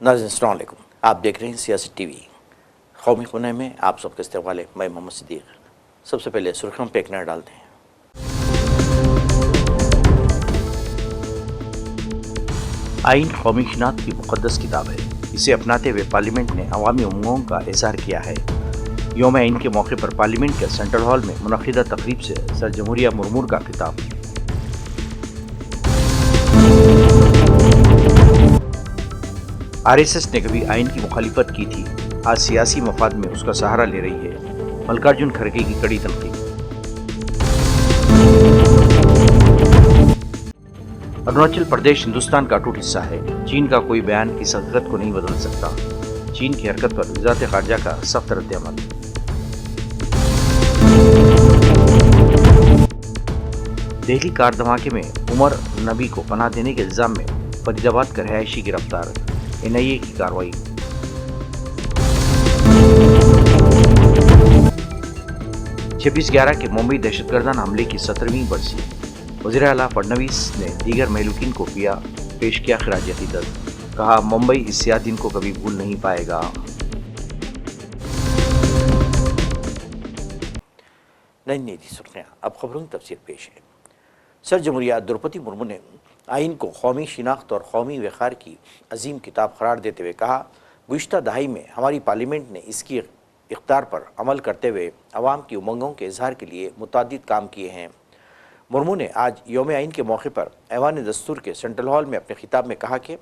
नाज़रीन अस्सलाम वालेकुम। आप देख रहे हैं सियासी टीवी। कौमी खुने में आप सबके इस्तेमाल है। मैं मोहम्मद सिद्दीक। सबसे पहले सुर्खियों पे एक नज़र डालते हैं। आइन कौमी शिनाख्त की मुक़द्दस किताब है। इसे अपनाते हुए पार्लियामेंट ने अवामी उम्मीदों का इज़हार किया है। यौम आइन के मौके पर पार्लियामेंट के सेंट्रल हॉल में मुनक़िदा तक़रीब से सर जमहूरिया मुर्मू का खिताब। RSS ने कभी आइन की मुखालिफत की थी, आज सियासी मफाद में उसका सहारा ले रही है। मल्लिकार्जुन खड़गे की कड़ी तनकीद। अरुणाचल प्रदेश हिंदुस्तान का अटूट हिस्सा है। चीन का कोई बयान इस हकीकत को नहीं बदल सकता। चीन की हरकत पर वज़ारत ख़ारजा का सख्त रद्द-ए-अमल। दिल्ली कार धमाके में उमर नबी को पनाह देने के इल्ज़ाम में फरीदाबाद का रहायशी गिरफ्तार। NIA की कार्रवाई। छब्बीस 11 के मुंबई दहशतगर्दाना हमले की 17वीं बरसी। वज़ीर आला फडणवीस ने दीगर महलूकीन को पेश किया खिराज अक़ीदत। कहा, मुंबई इस सियाह दिन को कभी भूल नहीं पाएगा। नई सुर्खियाँ। अब खबरों की तफसीर पेश है। सर जमहूरिया द्रौपदी मुर्मू ने आइन को कौमी शिनाख्त और कौमी वक़ार की अजीम किताब करार देते हुए कहा, गुज़िश्ता दहाई में हमारी पार्लियामेंट ने इसकी इख्तियार पर अमल करते हुए अवाम की उमंगों के इजहार के लिए मुतअद्दिद काम किए हैं। मुर्मू ने आज यौम आइन के मौके पर ऐवान दस्तूर के सेंट्रल हॉल में अपने खिताब में कहा कि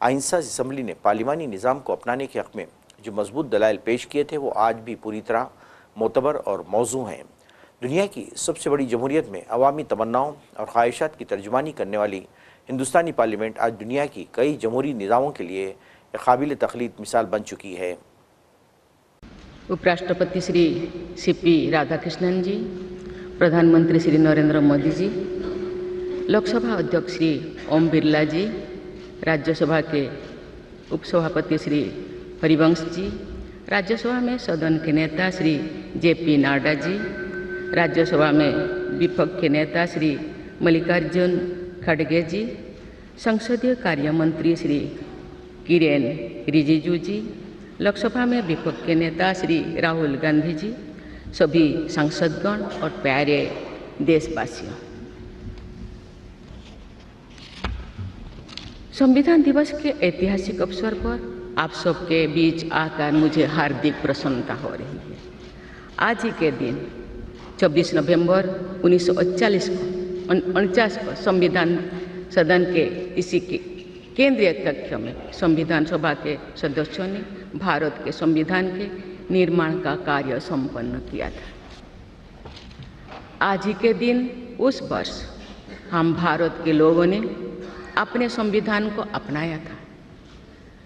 आइनसाज़ असम्बली ने पार्लिमानी निज़ाम को अपनाने के हक़ में जो मजबूत दलाइल पेश किए थे वो आज भी पूरी तरह मोतबर और मौजू हैं। दुनिया की सबसे बड़ी जमहूरियत में अवामी तमन्नाओं और ख्वाहिशात की तर्जुमानी करने वाली हिंदुस्तानी पार्लियामेंट आज दुनिया की कई जमहूरी निज़ामों के लिए एक काबिल तक़लीद मिसाल बन चुकी है। उपराष्ट्रपति श्री CP राधाकृष्णन जी, प्रधानमंत्री श्री नरेंद्र मोदी जी, लोकसभा अध्यक्ष श्री ओम बिरला जी, राज्यसभा के उपसभापति श्री हरिवंश जी, राज्यसभा में सदन के नेता श्री JP नड्डा जी, राज्यसभा में विपक्ष के नेता श्री मल्लिकार्जुन खड़गे जी, संसदीय कार्य मंत्री श्री किरेन रिजिजू जी, लोकसभा में विपक्ष के नेता श्री राहुल गांधी जी, सभी सांसदगण और प्यारे देशवासियों, संविधान दिवस के ऐतिहासिक अवसर पर आप सबके बीच आकर मुझे हार्दिक प्रसन्नता हो रही है। आज ही के दिन 26 नवंबर 1949 को संविधान सदन के इसी केंद्रीय कक्ष में संविधान सभा के सदस्यों ने भारत के संविधान के निर्माण का कार्य संपन्न किया था। आज ही के दिन उस वर्ष हम भारत के लोगों ने अपने संविधान को अपनाया था।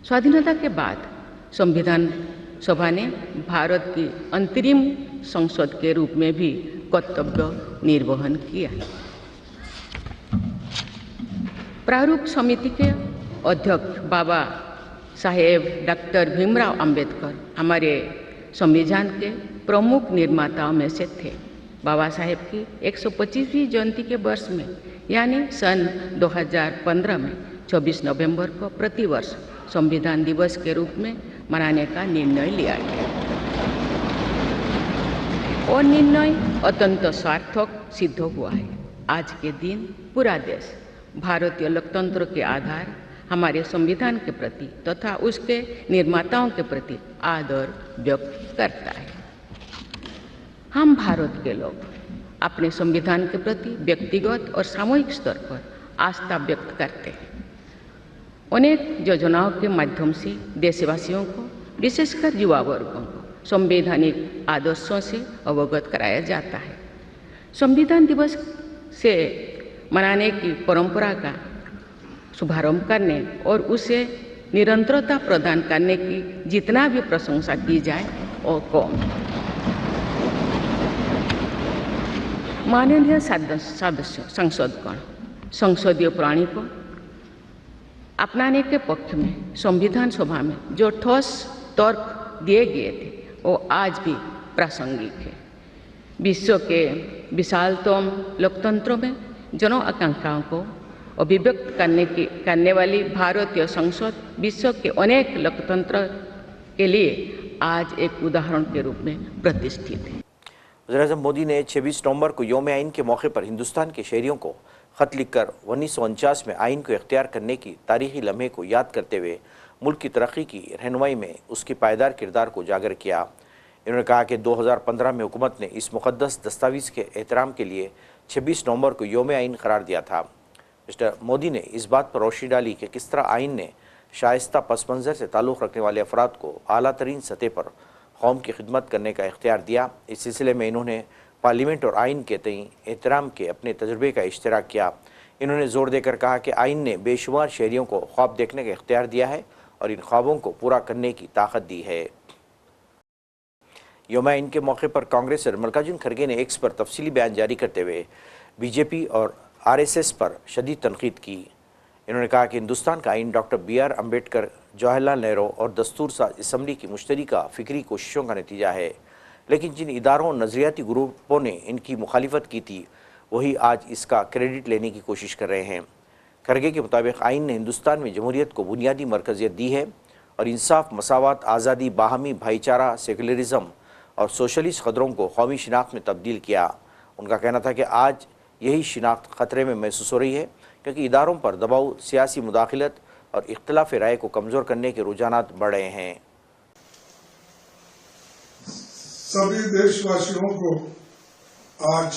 स्वाधीनता के बाद संविधान सभा ने भारत की अंतरिम संसद के रूप में भी कर्तव्य निर्वहन किया। प्रारूप समिति के अध्यक्ष बाबा साहेब डॉक्टर भीमराव अंबेडकर हमारे संविधान के प्रमुख निर्माताओं में से थे। बाबा साहेब की 125वीं जयंती के वर्ष में यानी सन 2015 में 24 नवंबर को प्रतिवर्ष संविधान दिवस के रूप में मनाने का निर्णय लिया गया और निर्णय अत्यंत सार्थक सिद्ध हुआ है। आज के दिन पूरा देश भारतीय लोकतंत्र के आधार हमारे संविधान के प्रति तथा उसके निर्माताओं के प्रति आदर व्यक्त करता है। हम भारत के लोग अपने संविधान के प्रति व्यक्तिगत और सामूहिक स्तर पर आस्था व्यक्त करते हैं। अनेक योजनाओं के माध्यम से देशवासियों को, विशेषकर युवा वर्गों को संवैधानिक आदर्शों से अवगत कराया जाता है। संविधान दिवस से मनाने की परंपरा का शुभारंभ करने और उसे निरंतरता प्रदान करने की जितना भी प्रशंसा की जाए और कम। माननीय सदस्य सांसदगण संसदीय प्रणाली को अपनाने के पक्ष में संविधान सभा में जो ठोस तर्क दिए गए थे वो आज भी प्रासंगिक है। विश्व के विशालतम लोकतंत्रों में जन आकांक्षाओं को अभिव्यक्त करने वाली भारतीय संसद विश्व के अनेक लोकतंत्र के लिए आज एक उदाहरण के रूप में प्रतिष्ठित है। वज़ीर-ए-आज़म मोदी ने 26 नवंबर को यौम आइन के मौके पर हिंदुस्तान के शहरियों को खत लिखकर 1949 में आइन को इख्तियार करने की तारीखी लम्हे को याद करते हुए मुल्क की तरक्की की रहनुमाई में उसके पायदार किरदार को उजागर किया। इन्होंने कहा कि 2015 में हुकूमत ने इस मुक़द्दस दस्तावेज़ के एहतराम के लिए 26 नवंबर को यौम आइन करार दिया था। मिस्टर मोदी ने इस बात पर रोशनी डाली कि किस तरह आइन ने शाइस्ता पस मंज़र से ताल्लुक़ रखने वाले अफराद को आला तरीन सतह पर कौम की खिदमत करने का इख्तियार दिया। इस सिलसिले में इन्होंने पार्लियामेंट और आइन के तई एहतराम के अपने तजुर्बे का इश्तराक किया। इन्होंने ज़ोर देकर कहा कि आइन ने बेशुमार शहरियों को ख्वाब देखने का इख्तियार दिया है और इन ख्वाबों को पूरा करने की ताकत दी है। यौम आइन के मौके पर कांग्रेस सदर मल्लिकार्जुन खड़गे ने एक्स पर तफसीली बयान जारी करते हुए बीजेपी और आरएसएस पर शदीद तनकीद की। इन्होंने कहा कि हिंदुस्तान का आइन डॉक्टर BR अम्बेडकर, जवाहरलाल नेहरू और दस्तूर साज असम्बली की मुश्तरका फ़िक्री कोशिशों का नतीजा है, लेकिन जिन इदारों और नज़रियाती ग्रुपों ने इनकी मुखालिफत की थी वही आज इसका क्रेडिट लेने की कोशिश कर रहे हैं। खड़गे के मुताबिक आइन ने हिंदुस्तान में जमहूरियत को बुनियादी मरकज़ियत दी है और इंसाफ, मसावत, आज़ादी, बाहमी भाईचारा, सेकुलरिज़म और सोशलिस्ट क़दरों को कौमी शिनाख्त में तब्दील किया। उनका कहना था कि आज यही शिनाख्त ख़तरे में महसूस हो रही है क्योंकि इदारों पर दबाव, सियासी मुदाखलत और इख्तिलाफ़ राय को कमज़ोर करने के रुझानात बढ़ रहे हैं। सभी देशवासियों को आज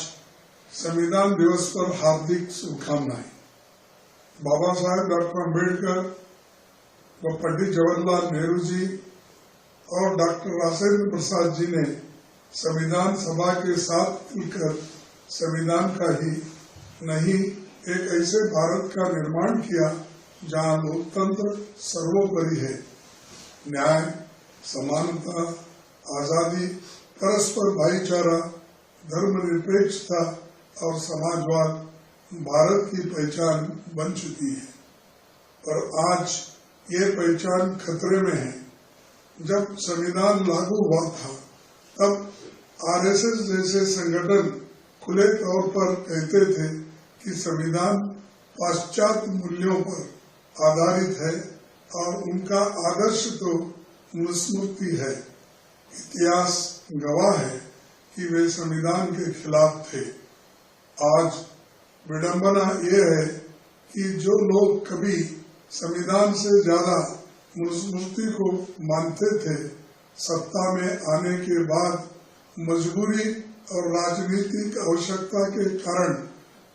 संविधान दिवस पर हार्दिक शुभकामनाएं। बाबा साहेब डॉक्टर अम्बेडकर व पंडित जवाहरलाल नेहरू जी और डॉक्टर राजेंद्र प्रसाद जी ने संविधान सभा के साथ मिलकर संविधान का ही नहीं एक ऐसे भारत का निर्माण किया जहां लोकतंत्र सर्वोपरि है। न्याय, समानता, आजादी, परस्पर भाईचारा, धर्मनिरपेक्षता और समाजवाद भारत की पहचान बन चुकी है, पर आज ये पहचान खतरे में है। जब संविधान लागू हुआ था तब आरएसएस जैसे संगठन खुले तौर पर कहते थे कि संविधान पाश्चात्य मूल्यों पर आधारित है और उनका आदर्श तो मनुस्मृति है। इतिहास गवाह है कि वे संविधान के खिलाफ थे। आज विडंबना ये है कि जो लोग कभी संविधान से ज्यादा मनुस्मृति को मानते थे, सत्ता में आने के बाद मजबूरी और राजनीतिक आवश्यकता के कारण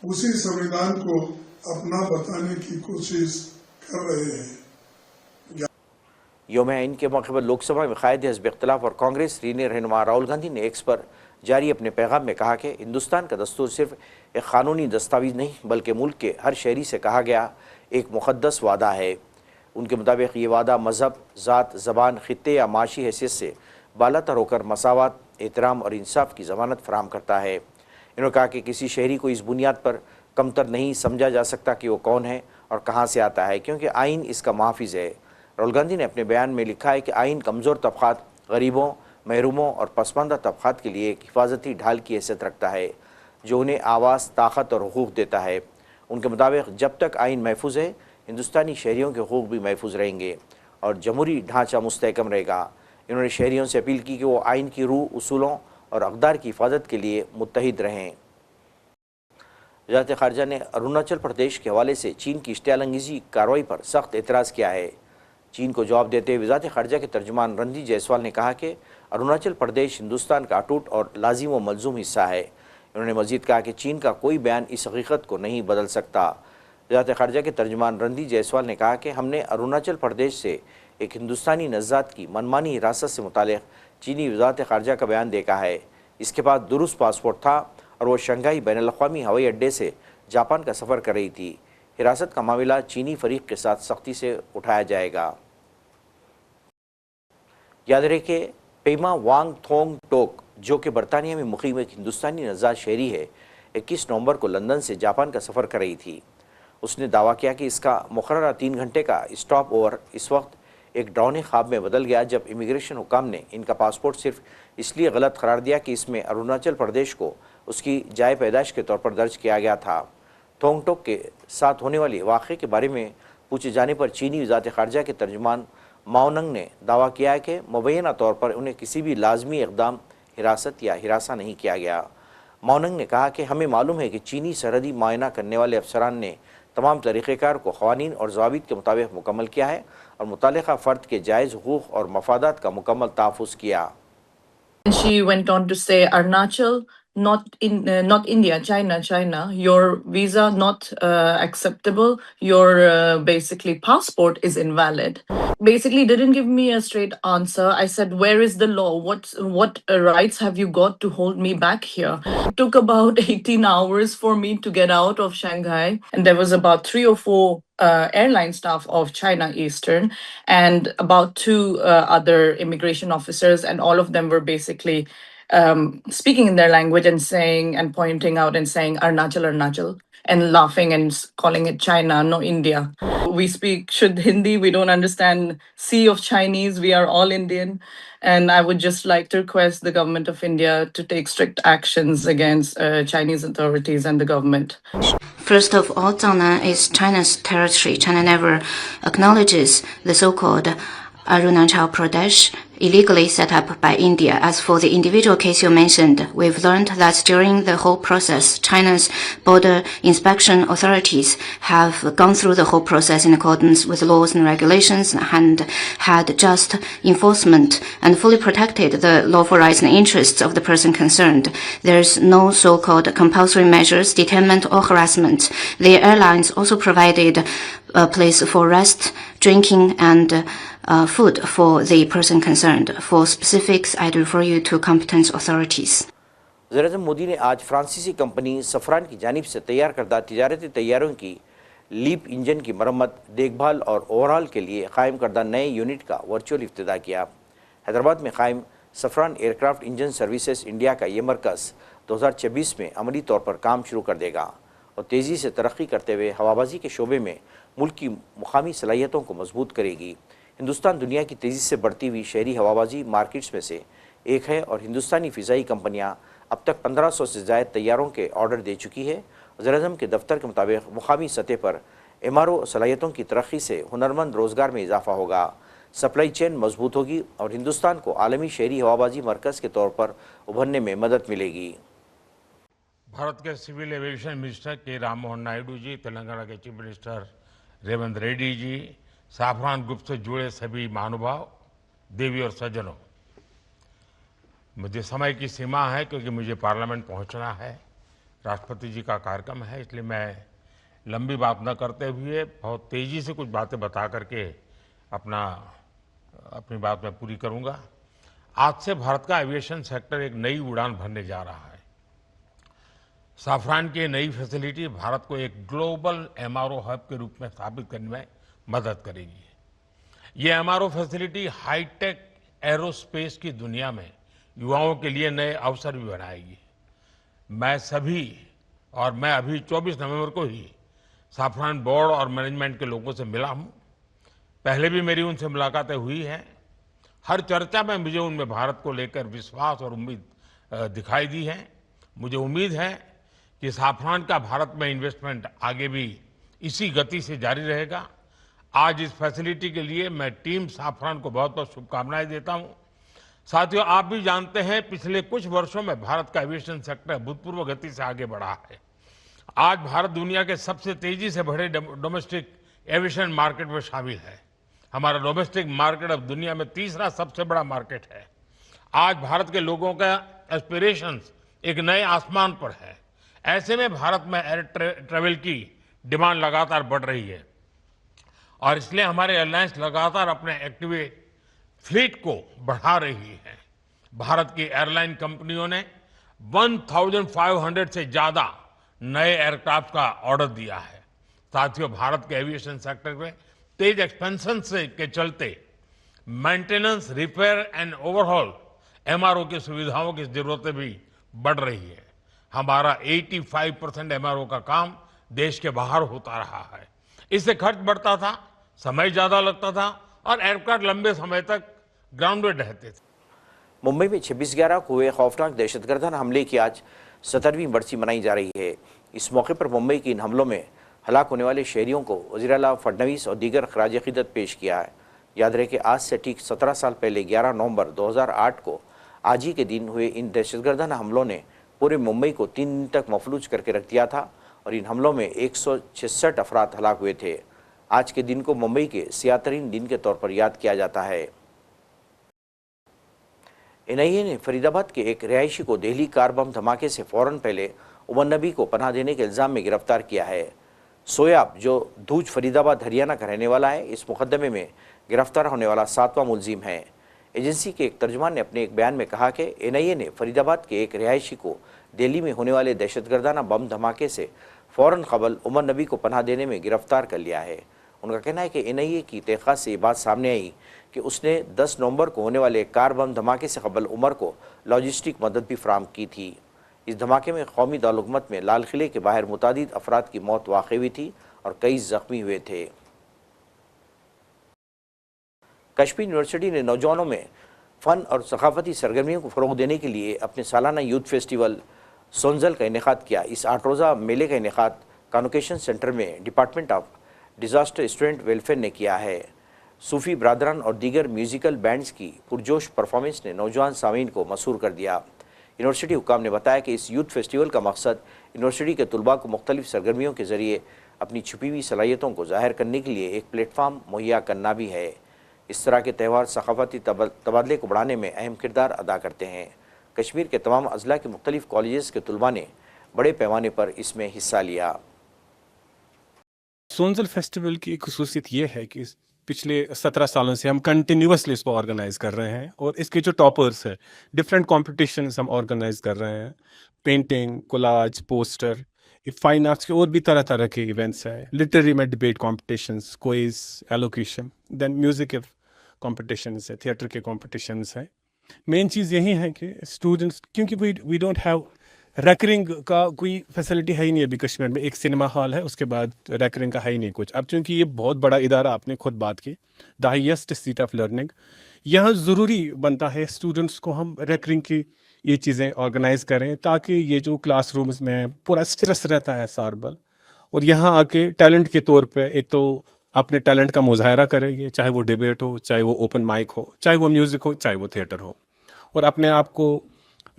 उसी संविधान को अपना बताने की कोशिश कर रहे हैं। यौम आइन के मौके पर लोकसभा में कायदे हिज़्ब इख्तिलाफ और कांग्रेस सीनियर रहनुमा राहुल गांधी ने एक्स पर जारी अपने पैगाम में कहा कि हिंदुस्तान का दस्तूर सिर्फ एक क़ानूनी दस्तावेज़ नहीं बल्कि मुल्क के हर शहरी से कहा गया एक मुक़द्दस वादा है। उनके मुताबिक ये वादा मज़हब, ज़ात, ज़बान, ख़ित्ते या माशी हैसियत से बालातर होकर मसावत, एहतराम और इंसाफ की ज़मानत फराहम करता है। इन्होंने कहा कि किसी शहरी को इस बुनियाद पर कमतर नहीं समझा जा सकता कि वो कौन है और कहाँ से आता है, क्योंकि आइन इसका मुहाफ़िज़ है। राहुल गांधी ने अपने बयान में लिखा है कि आइन कमज़ोर तबक़ात, गरीबों, महरूमों और पसमानदा तबक़ात के लिए एक हिफाजती ढाल की हैसियत रखता है जो उन्हें आवाज़, ताकत और हुकूक़ देता है। उनके मुताबिक जब तक आइन महफूज है, हिंदुस्तानी शहरियों के हुकूक़ भी महफूज रहेंगे और जमहूरी ढांचा मुस्तहकम रहेगा। इन्होंने शहरियों से अपील की कि वो आइन की रूह, उसूलों और अक़दार की हिफाजत के लिए मुत्तहिद रहें। वज़ारत ख़ारिजा ने अरुणाचल प्रदेश के हवाले से चीन की इश्तियालंगेज़ी कार्रवाई पर सख्त एतराज़ किया है। चीन को जवाब देते हुए वज़ारत ख़ारिजा के तर्जुमान रणदीप जायसवाल ने कहा कि अरुणाचल प्रदेश हिंदुस्तान का अटूट और लाजिम व मलज़ूम हिस्सा है। उन्होंने मज़ीद कहा कि चीन का कोई बयान इस हकीकत को नहीं बदल सकता। वज़ारत ख़ारिजा के तर्जुमान रणदीप जायसवाल ने कहा कि हमने अरुणाचल प्रदेश से एक हिंदुस्तानी नज़ात की मनमानी हिरासत से मुताल्लिक़ चीनी वज़ारत ख़ारिजा का बयान देखा है। इसके पास दुरुस्त पासपोर्ट था और वह शंघाई बैनुल-अक़वामी हवाई अड्डे से जापान का सफ़र कर रही थी। हिरासत का मामला चीनी फ़रीक के साथ सख्ती से उठाया जाएगा। याद रहे कि पेमा वांगथोंग टोक, जो कि बरतानिया में मुक़ीम एक हिंदुस्तानी नज़ात शहरी है, 21 नवंबर को लंदन से जापान का सफ़र कर रही थी। उसने दावा किया कि इसका मुक़र्ररा 3 घंटे का स्टॉप ओवर इस वक्त एक डरावने ख्वाब में बदल गया जब इमिग्रेशन हुकाम ने इनका पासपोर्ट सिर्फ इसलिए गलत करार दिया कि इसमें अरुणाचल प्रदेश को उसकी जाए पैदाइश के तौर पर दर्ज किया गया था। थोंगटोक के साथ होने वाले वाक़े के बारे में पूछे जाने पर चीनी वज़ारत ख़ारजा के तर्जुमान माओनंग ने दावा किया है कि मुबैना तौर पर उन्हें किसी भी लाजमी इक़दाम हिरासत या हिरासा नहीं किया गया। माओनंग ने कहा कि हमें मालूम है कि चीनी सरहदी मुआयना करने वाले अफसरान ने तमाम तरीक़ेकार को क़वानीन और ज़वाबित के मुताबिक मुकम्मल किया है और मुतल्लिक़ा फ़र्द के जायज़ हुकूक़ और मफादात का मुकम्मल तहफ़्फ़ुज़ किया। She went on to say, Arunachal, not India, China, your visa not acceptable, your basically passport is invalid. Basically didn't give me a straight answer. I said, where is the law? What rights have you got to hold me back here? It took about 18 hours for me to get out of Shanghai, and there was about 3 or 4 airline staff of China Eastern and about 2 other immigration officers, and all of them were basically speaking in their language and saying and pointing out and saying Arunachal, and laughing and calling it China, no India. We speak Shuddh Hindi, we don't understand C of Chinese, we are all Indian. And I would just like to request the government of India to take strict actions against Chinese authorities and the government. First of all, Zangnan is China's territory. China never acknowledges the so-called Arunachal Pradesh, illegally set up by India. As for the individual case you mentioned, we've learned that during the whole process, China's border inspection authorities have gone through the whole process in accordance with laws and regulations and had just enforcement and fully protected the lawful rights and interests of the person concerned. There's no so-called compulsory measures, deterrent or harassment. The airlines also provided a place for rest, drinking and food for the person concerned. For specifics, I'd refer you to competent authorities. वज़ीर-ए-आज़म मोदी ने आज फ्रांसीसी company सफ़रान की जानिब से तैयार करदा तिजारती तैयारों की लीप इंजन की मरम्मत, देखभाल और ओवरहाल के लिए कायम करदा नए यूनिट का वर्चुअल इफ्तिताह किया। हैदराबाद में कायम सफ़रान एयरक्राफ्ट इंजन सर्विसेज इंडिया का ये मरकज़ 2026 में अमली तौर पर काम शुरू कर देगा और तेज़ी से तरक्की करते हुए हवाबाजी के शोबे में मुल्क की मुकामी सलाहियतों को मजबूत करेगी। हिंदुस्तान दुनिया की तेज़ी से बढ़ती हुई शहरी हवाबाजी मार्केट्स में से एक है और हिंदुस्तानी फ़िज़ाई कंपनियां अब तक 1500 से ज़ायद तैयारों के ऑर्डर दे चुकी है। वज़ीर-ए-आज़म के दफ्तर के मुताबिक मुकामी सतह पर MRO सलाहियतों की तरक्की से हुनरमंद रोज़गार में इजाफा होगा, सप्लाई चेन मजबूत होगी और हिंदुस्तान को आलमी शहरी हवाबाजी मरकज़ के तौर पर उभरने में मदद मिलेगी। भारत के सिविल एविएशन मिनिस्टर के राम मोहन नायडू जी, तेलंगाना के chief minister Revanth Reddy ji, Safran group से जुड़े सभी महानुभाव, देवी और सज्जनों, मुझे समय की सीमा है क्योंकि मुझे पार्लियामेंट पहुंचना है, राष्ट्रपति जी का कार्यक्रम है, इसलिए मैं लंबी बात न करते हुए बहुत तेज़ी से कुछ बातें बता करके अपनी बात मैं पूरी करूंगा। आज से भारत का एविएशन सेक्टर एक नई उड़ान भरने जा रहा है। साफरान की नई फैसिलिटी भारत को एक ग्लोबल MRO हब के रूप में स्थापित करने में मदद करेगी। ये MRO फैसिलिटी हाईटेक एरोस्पेस की दुनिया में युवाओं के लिए नए अवसर भी बनाएगी। मैं अभी 24 नवंबर को ही साफरान बोर्ड और मैनेजमेंट के लोगों से मिला हूं। पहले भी मेरी उनसे मुलाकातें हुई हैं। हर चर्चा में मुझे उनमें भारत को लेकर विश्वास और उम्मीद दिखाई दी है। मुझे उम्मीद है कि साफरान का भारत में इन्वेस्टमेंट आगे भी इसी गति से जारी रहेगा। आज इस फैसिलिटी के लिए मैं टीम साफरान को बहुत बहुत शुभकामनाएं देता हूं। साथियों, आप भी जानते हैं पिछले कुछ वर्षों में भारत का एविएशन सेक्टर भूतपूर्व गति से आगे बढ़ा है। आज भारत दुनिया के सबसे तेजी से बढ़े डोमेस्टिक एविएशन मार्केट में शामिल है। हमारा डोमेस्टिक मार्केट अब दुनिया में तीसरा सबसे बड़ा मार्केट है। आज भारत के लोगों का एस्पिरेशंस एक नए आसमान पर है। ऐसे में भारत में एयर ट्रेवल की डिमांड लगातार बढ़ रही है और इसलिए हमारे एयरलाइंस लगातार अपने एक्टिवेट फ्लीट को बढ़ा रही है। भारत की एयरलाइन कंपनियों ने 1500 से ज्यादा नए एयरक्राफ्ट का ऑर्डर दिया है। साथियों, भारत के एविएशन सेक्टर में तेज एक्सपेंशन के चलते maintenance, repair and overhaul MRO की सुविधाओं की जरूरतें भी बढ़ रही है। हमारा 85% MRO का काम देश के बाहर होता रहा है। इससे खर्च बढ़ता था, समय ज्यादा लगता था और एयरक्राफ्ट लंबे समय तक ग्राउंडेड रहते थे। मुंबई में 26/11 को हुए खौफनाक दहशतगर्दाना हमले की आज 17वीं बरसी मनाई जा रही है। इस मौके पर मुंबई के इन हमलों में हलाक होने वाले शहरियों को वज़ीर आला फडनवीस और दीगर खराज अक़ीदत पेश किया है। याद रहे कि आज से ठीक 17 साल पहले 11 नवंबर 2008 को आज ही के दिन हुए इन दहशतगर्दाना हमलों ने पूरे मुंबई को 3 दिन तक मफलूज करके रख दिया था और इन हमलों में 166 अफराद हलाक हुए थे। आज के दिन को मुंबई के सियातरीन दिन के तौर पर याद किया जाता है। NIA ने फरीदाबाद के एक रिहायशी को दिल्ली कार बम धमाके से फ़ौरन पहले उमर नबी को पनाह देने के इल्ज़ाम में गिरफ्तार किया है। सोयाब, जो धूज फरीदाबाद हरियाणा का रहने वाला है, इस मुकदमे में गिरफ्तार होने वाला 7वां मुलजिम है। एजेंसी के एक तर्जुमान ने अपने एक बयान में कहा कि NIA ने फरीदाबाद के एक रिहायशी को दिल्ली में होने वाले दहशतगर्दाना बम धमाके से फ़ौरन कबल उमर नबी को पनाह देने में गिरफ्तार कर लिया है। उनका कहना है कि NIA की तहक़ीक़ात से ये बात सामने आई कि उसने 10 नवंबर को होने वाले कार बम धमाके से कबल उमर को लॉजिस्टिक मदद भी फराहम की थी। इस धमाके में कौमी दारुलहुकूमत में लाल किले के बाहर मुतादिद अफराद की मौत वाक़ई हुई थी और कई ज़ख्मी हुए थे। कश्मीर यूनिवर्सिटी ने नौजवानों में फ़न और सकाफ़ती सरगर्मियों को फ़रोग़ देने के लिए अपने सालाना यूथ फेस्टिवल सोनजल का इनेकाद किया। इस 8 रोज़ा मेले का इनेकाद कन्वोकेशन सेंटर में department of disaster student welfare ने किया है। सूफ़ी ब्रादरान और दीगर म्यूज़िकल बैंड्स की पुरजोश परफॉर्मेंस ने नौजवान सामीन को मसरूर कर दिया। यूनिवर्सिटी हुकाम ने बताया कि इस यूथ फेस्टिवल का मकसद यूनिवर्सिटी के तलबा को मुख्तलिफ सरगर्मियों के ज़रिए अपनी छुपी हुई सलाहियतों को ज़ाहिर करने के लिए एक प्लेटफार्म मुहैया करना भी है। इस तरह के त्यौहार सकाफ़ती तबादले को बढ़ाने में अहम किरदार अदा करते हैं। कश्मीर के तमाम अज़ला के मुख्तलिफ कॉलेजेस के तलबा ने बड़े पैमाने पर इसमें हिस्सा लिया। सोनजल फेस्टिवल की एक खुसूसियत ये है कि पिछले 17 सालों से हम कंटिन्यूसली इसको ऑर्गेनाइज कर रहे हैं और इसके जो टॉपर्स है डिफरेंट कॉम्पिटिशन्स हम ऑर्गेनाइज कर रहे हैं। Painting, collage, poster, fine arts के और भी तरह तरह के इवेंट्स हैं। लिटरेरी में debate competitions, quiz, elocution, then music के कॉम्पिटिशन्स है, थिएटर के कॉम्पिटिशन्स हैं। मेन चीज़ यही है कि स्टूडेंट्स, क्योंकि वी डोंट हैव रैकरिंग का कोई फैसिलिटी है ही नहीं अभी कश्मीर में। एक सिनेमा हॉल है, उसके बाद रैकरिंग का है ही नहीं कुछ। अब चूँकि ये बहुत बड़ा इदारा, आपने खुद बात की, the highest seat of learning, यहाँ ज़रूरी बनता है स्टूडेंट्स को हम रैकरिंग की ये चीज़ें ऑर्गेनाइज करें ताकि ये जो क्लासरूम्स में पूरा स्ट्रेस रहता है सारबल, और यहाँ आके टैलेंट के तौर पे एक तो अपने टैलेंट का मुजाहरा करेंगे, चाहे वो डिबेट हो, चाहे वो ओपन माइक हो, चाहे वो म्यूज़िक हो, चाहे वो थिएटर हो, और अपने आप को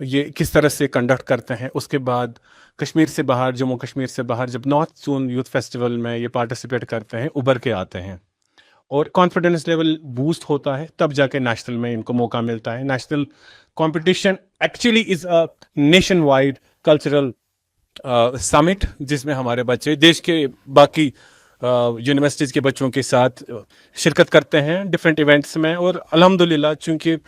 ये किस तरह से कंडक्ट करते हैं। उसके बाद कश्मीर से बाहर, जम्मू कश्मीर से बाहर जब नॉर्थ जोन यूथ फेस्टिवल में ये पार्टिसिपेट करते हैं, उभर के आते हैं और कॉन्फिडेंस लेवल बूस्ट होता है, तब जाके नेशनल में इनको मौका मिलता है। National competition actually is a nation wide cultural summit जिसमें हमारे बच्चे देश के बाकी यूनिवर्सिटीज़ के बच्चों के साथ शिरकत करते हैं डिफरेंट इवेंट्स में। और अल्हम्दुलिल्लाह, चूँकि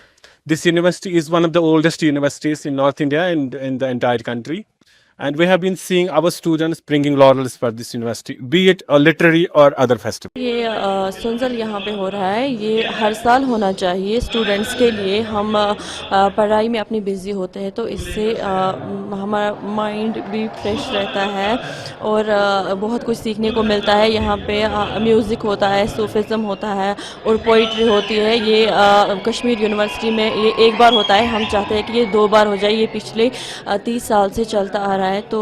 this university is one of the oldest universities in North India and in the entire country, and we have been seeing our students bringing laurels for this university, be it a literary or other festival. ये सोनजल यहाँ पे हो रहा है, ये हर साल होना चाहिए स्टूडेंट्स के लिए। हम पढ़ाई में अपनी बिज़ी होते हैं तो इससे हमारा माइंड भी फ्रेश रहता है और बहुत कुछ सीखने को मिलता है। यहाँ पे म्यूज़िक होता है, सूफिज़म होता है और पोइट्री होती है। ये कश्मीर यूनिवर्सिटी में ये एक बार होता है, हम चाहते हैं कि ये 2 बार हो जाए। ये पिछले 30 साल से चलता आ रहा है, तो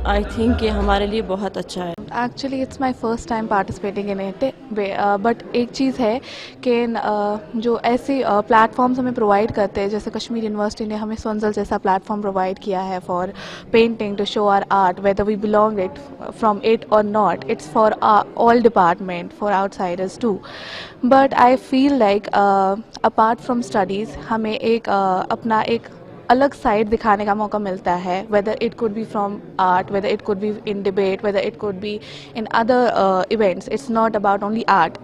आई थिंक ये हमारे लिए बहुत अच्छा है। Actually it's my first time participating in it, but एक चीज़ है कि जो ऐसे प्लेटफॉर्म्स हमें प्रोवाइड करते हैं, जैसे कश्मीर यूनिवर्सिटी ने हमें सोनजल जैसा प्लेटफॉर्म प्रोवाइड किया है for painting to show our art, whether we belong it from it or not, it's for all department, for outsiders too. But I feel like apart from studies हमें एक अपना एक अलग साइड दिखाने का मौका मिलता है, whether it could be from art, whether it could be in debate, whether it could be in other events, it's not about only art.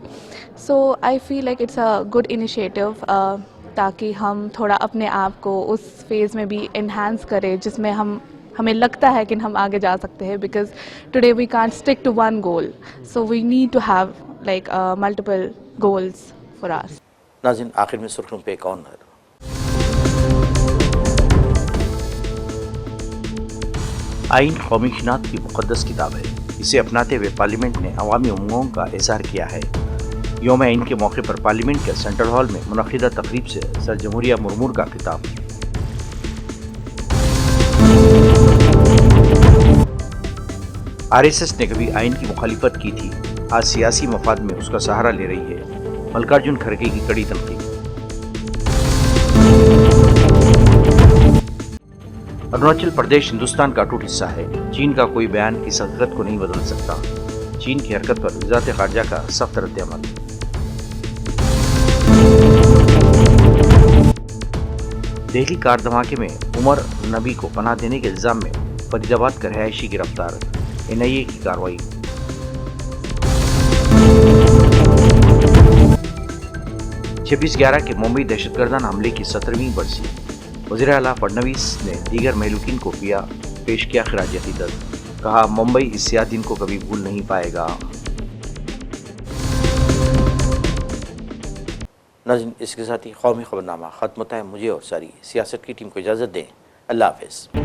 So I feel like it's a good initiative, ताकि हम थोड़ा अपने आप को उस phase में भी enhance करें जिसमें हमें लगता है कि हम आगे जा सकते हैं, because today we can't stick to one goal, so we need to have like multiple goals for us. नाज़रीन, आखिर में सुर्खियों पे एक और नज़र। आइन कौमी शिनाख्त की मुक़द्दस किताब है, इसे अपनाते हुए पार्लियामेंट ने अवामी उम्मीदों का इज़हार किया है। यौम आइन के मौके पर पार्लियामेंट के सेंट्रल हॉल में मुनक़िदा तक़रीब से सर जमहूरिया मुर्मू का खिताब। आरएसएस ने कभी आइन की मुखालिफत की थी, आज सियासी मफाद में उसका सहारा ले रही है। मल्लिकार्जुन खड़गे की कड़ी तनकीद। अरुणाचल प्रदेश हिंदुस्तान का अटूट हिस्सा है। चीन का कोई बयान इस हकीकत को नहीं बदल सकता। चीन की हरकत पर वज़ारत ख़ारजा का सख्त रद्द-ए-अमल। दिल्ली कार धमाके में उमर नबी को पनाह देने के इल्जाम में फरीदाबाद का रहायशी गिरफ्तार, एनआईए की कार्रवाई। छब्बीस 11 के मुंबई दहशतगर्दाना हमले की 17वीं बरसी। वज़ीर आला फडणवीस ने दीगर महलूकीन को पेश किया खिराज अकीदत। कहा, मुंबई इस स्याह दिन को कभी भूल नहीं पाएगा। नाज़रीन, इसके साथ ही कौमी खबरनामा खत्म होता है। मुझे और सारी सियासत की टीम को इजाज़त दें। अल्लाह हाफ़िज़।